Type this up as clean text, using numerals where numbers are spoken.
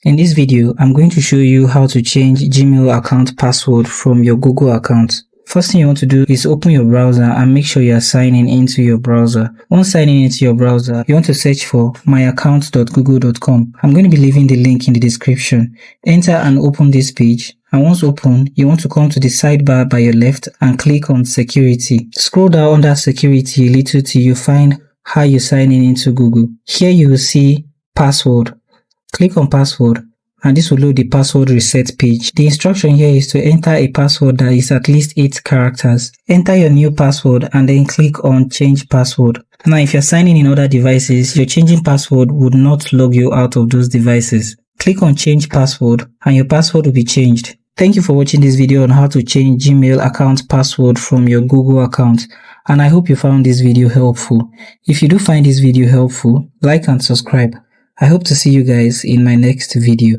In this video, I'm going to show you how to change Gmail account password from your Google account. First thing you want to do is open your browser and make sure you are signing into your browser. Once signing into your browser, you want to search for myaccount.google.com. I'm going to be leaving the link in the description. Enter and open this page. And once open, you want to come to the sidebar by your left and click on security. Scroll down under security a little till you find how you sign in into Google. Here you will see password. Click on password and this will load the password reset page. The instruction here is to enter a password that is at least 8 characters. Enter your new password and then click on change password. Now if you're signing in other devices, your changing password would not log you out of those devices. Click on change password and your password will be changed. Thank you for watching this video on how to change Gmail account password from your Google account, and I hope you found this video helpful. If you do find this video helpful, like and subscribe. I hope to see you guys in my next video.